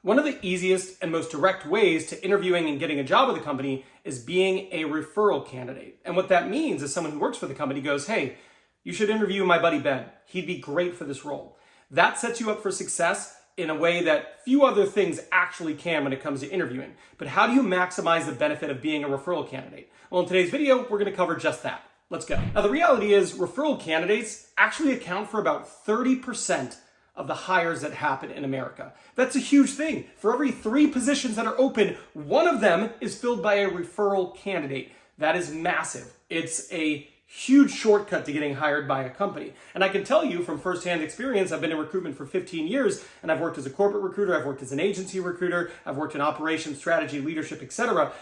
One of the easiest and most direct ways to interviewing and getting a job with a company is being a referral candidate. And what that means is someone who works for the company goes, hey, you should interview my buddy Ben. He'd be great for this role. That sets you up for success in a way that few other things actually can when it comes to interviewing. But how do you maximize the benefit of being a referral candidate? Well, in today's video, we're going to cover just that. Let's go. Now, the reality is referral candidates actually account for about 30% of the hires that happen in America. That's a huge thing. For every 3 positions that are open, one of them is filled by a referral candidate. That is massive. It's a huge shortcut to getting hired by a company. And I can tell you from firsthand experience, I've been in recruitment for 15 years, and I've worked as a corporate recruiter, I've worked as an agency recruiter, I've worked in operations, strategy, leadership, etc.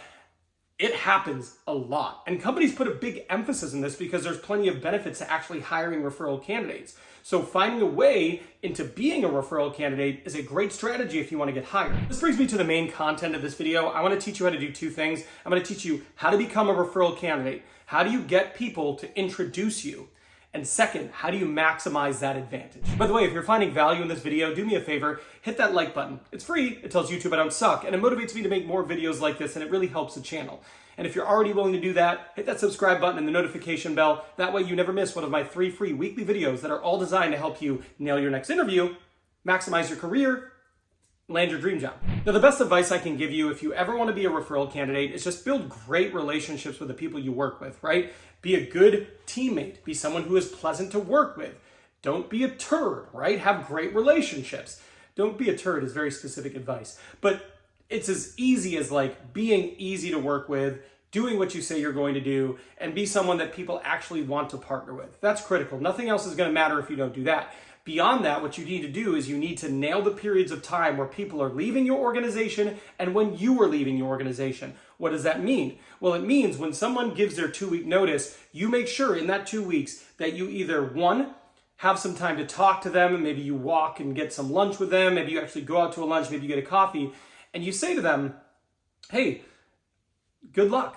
It happens a lot. And companies put a big emphasis on this because there's plenty of benefits to actually hiring referral candidates. So finding a way into being a referral candidate is a great strategy if you want to get hired. This brings me to the main content of this video. I want to teach you how to do 2 things. I'm going to teach you how to become a referral candidate. How do you get people to introduce you? And second, how do you maximize that advantage? By the way, if you're finding value in this video, do me a favor, hit that like button. It's free, it tells YouTube I don't suck, and it motivates me to make more videos like this, and it really helps the channel. And if you're already willing to do that, hit that subscribe button and the notification bell. That way you never miss one of my 3 free weekly videos that are all designed to help you nail your next interview, maximize your career, land your dream job. Now, the best advice I can give you if you ever want to be a referral candidate is just build great relationships with the people you work with, right? Be a good teammate. Be someone who is pleasant to work with. Don't be a turd, right? Have great relationships. Don't be a turd is very specific advice. But it's as easy as like being easy to work with, doing what you say you're going to do, and be someone that people actually want to partner with. That's critical. Nothing else is going to matter if you don't do that. Beyond that, what you need to do is you need to nail the periods of time where people are leaving your organization and when you are leaving your organization. What does that mean? Well, it means when someone gives their 2-week notice, you make sure in that 2 weeks that you either, 1, have some time to talk to them, and maybe you walk and get some lunch with them, maybe you actually go out to a lunch, maybe you get a coffee, and you say to them, hey, good luck.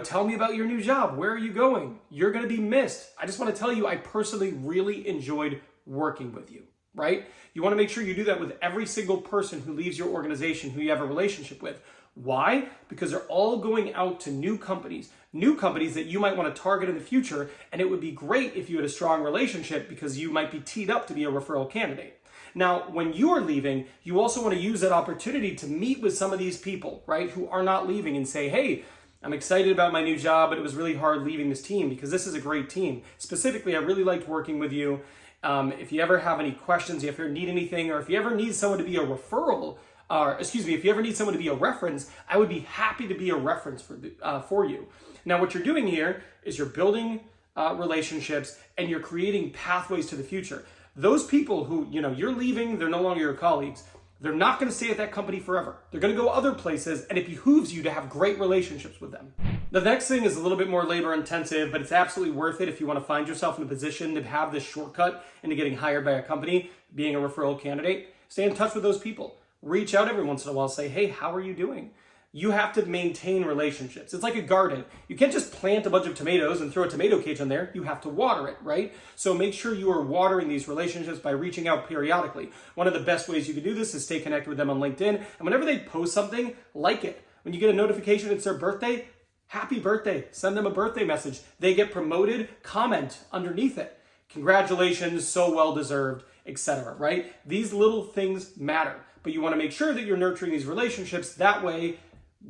Tell me about your new job. Where are you going? You're going to be missed. I just want to tell you, I personally really enjoyed working with you, right? You want to make sure you do that with every single person who leaves your organization who you have a relationship with. Why? Because they're all going out to new companies that you might want to target in the future, and it would be great if you had a strong relationship because you might be teed up to be a referral candidate. Now, when you are leaving, you also want to use that opportunity to meet with some of these people, right, who are not leaving and say, hey, I'm excited about my new job, but it was really hard leaving this team because this is a great team. Specifically, I really liked working with you. If you ever have any questions, if you ever need anything, or if you ever need someone to be a referral, if you ever need someone to be a reference, I would be happy to be a reference for you. Now, what you're doing here is you're building relationships and you're creating pathways to the future. Those people who, you're leaving, they're no longer your colleagues. They're not going to stay at that company forever. They're going to go other places, and it behooves you to have great relationships with them. The next thing is a little bit more labor intensive, but it's absolutely worth it if you want to find yourself in a position to have this shortcut into getting hired by a company, being a referral candidate. Stay in touch with those people. Reach out every once in a while, say, hey, how are you doing? You have to maintain relationships. It's like a garden. You can't just plant a bunch of tomatoes and throw a tomato cage in there. You have to water it, right? So make sure you are watering these relationships by reaching out periodically. One of the best ways you can do this is stay connected with them on LinkedIn. And whenever they post something, like it. When you get a notification it's their birthday, happy birthday. Send them a birthday message. They get promoted, comment underneath it. Congratulations, so well deserved, etc., right? These little things matter, but you want to make sure that you're nurturing these relationships. That way,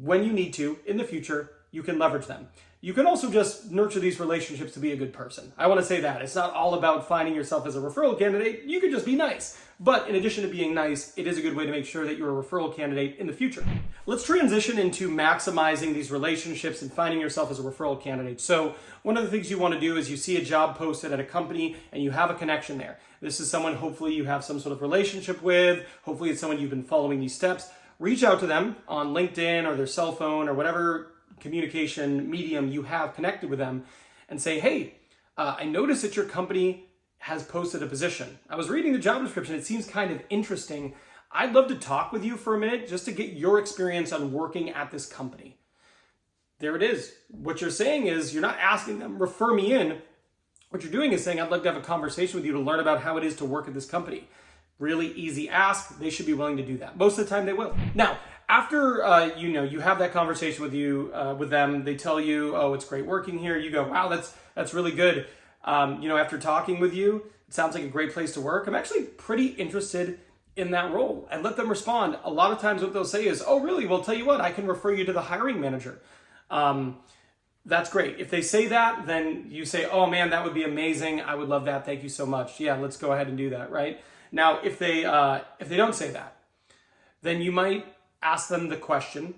when you need to, in the future, you can leverage them. You can also just nurture these relationships to be a good person. I want to say that. It's not all about finding yourself as a referral candidate. You could just be nice. But in addition to being nice, it is a good way to make sure that you're a referral candidate in the future. Let's transition into maximizing these relationships and finding yourself as a referral candidate. So one of the things you want to do is you see a job posted at a company and you have a connection there. This is someone hopefully you have some sort of relationship with. Hopefully it's someone you've been following these steps. Reach out to them on LinkedIn or their cell phone or whatever communication medium you have connected with them and say, hey, I noticed that your company has posted a position. I was reading the job description. It seems kind of interesting. I'd love to talk with you for a minute just to get your experience on working at this company. There it is. What you're saying is you're not asking them, refer me in. What you're doing is saying, I'd like to have a conversation with you to learn about how it is to work at this company. Really easy ask. They should be willing to do that. Most of the time they will. Now, after you have that conversation with them, they tell you, oh, it's great working here. You go, wow, that's really good. After talking with you, it sounds like a great place to work. I'm actually pretty interested in that role, and let them respond. A lot of times what they'll say is, oh, really? Well, tell you what, I can refer you to the hiring manager. That's great. If they say that, then you say, oh man, that would be amazing. I would love that. Thank you so much. Yeah, let's go ahead and do that, right? Now, if they don't say that, then you might ask them the question,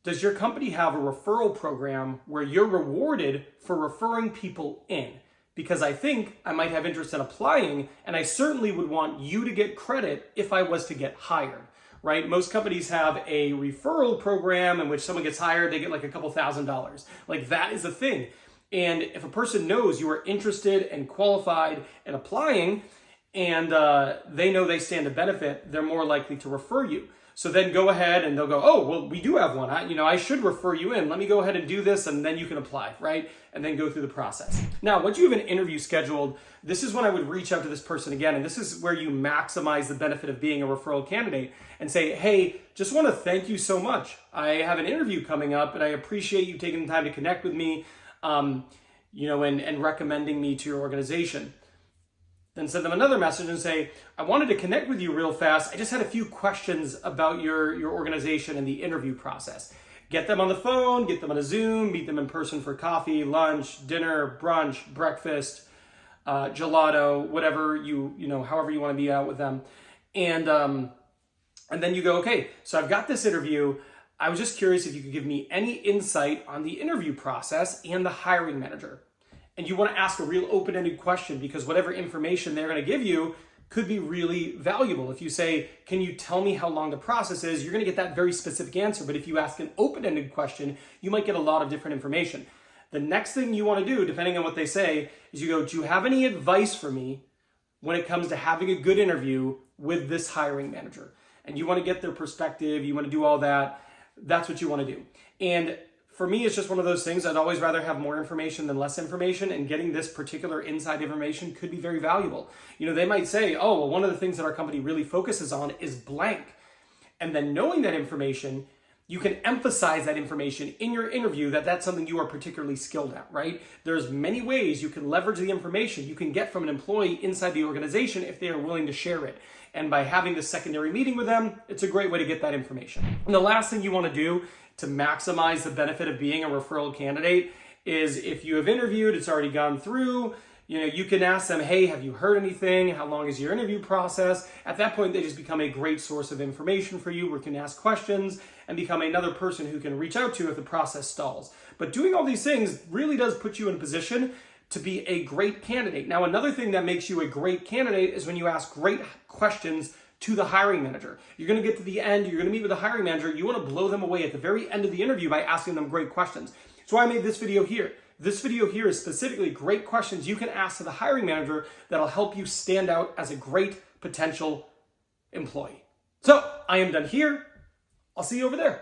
does your company have a referral program where you're rewarded for referring people in? Because I think I might have interest in applying, and I certainly would want you to get credit if I was to get hired, right? Most companies have a referral program in which someone gets hired, they get like a couple $1,000s. Like that is a thing. And if a person knows you are interested and qualified in applying, and they know they stand to benefit, they're more likely to refer you. So then go ahead and they'll go, oh, well, we do have one. I should refer you in. Let me go ahead and do this, and then you can apply, right? And then go through the process. Now, once you have an interview scheduled, this is when I would reach out to this person again, and this is where you maximize the benefit of being a referral candidate and say, hey, just want to thank you so much. I have an interview coming up, and I appreciate you taking the time to connect with me, and recommending me to your organization. Then send them another message and say, I wanted to connect with you real fast. I just had a few questions about your organization and the interview process. Get them on the phone, get them on a Zoom, meet them in person for coffee, lunch, dinner, brunch, breakfast, gelato, whatever however you want to be out with them. And then you go, okay, so I've got this interview. I was just curious if you could give me any insight on the interview process and the hiring manager. And you want to ask a real open-ended question, because whatever information they're going to give you could be really valuable. If you say, can you tell me how long the process is? You're going to get that very specific answer. But if you ask an open-ended question, you might get a lot of different information. The next thing you want to do, depending on what they say, is you go, do you have any advice for me when it comes to having a good interview with this hiring manager? And you want to get their perspective. You want to do all that. That's what you want to do. And for me, it's just one of those things. I'd always rather have more information than less information, and getting this particular inside information could be very valuable. They might say, oh, well, one of the things that our company really focuses on is blank. And then knowing that information, you can emphasize that information in your interview that's something you are particularly skilled at, right? There's many ways you can leverage the information you can get from an employee inside the organization if they are willing to share it. And by having the secondary meeting with them, it's a great way to get that information. And the last thing you want to do to maximize the benefit of being a referral candidate is, if you have interviewed, it's already gone through, you can ask them, hey, have you heard anything? How long is your interview process? At that point, they just become a great source of information for you, where you can ask questions and become another person who can reach out to if the process stalls. But doing all these things really does put you in position to be a great candidate. Now, another thing that makes you a great candidate is when you ask great questions to the hiring manager. You're going to get to the end, you're going to meet with the hiring manager, you want to blow them away at the very end of the interview by asking them great questions. So I made this video here. This video here is specifically great questions you can ask to the hiring manager that'll help you stand out as a great potential employee. So I am done here. I'll see you over there.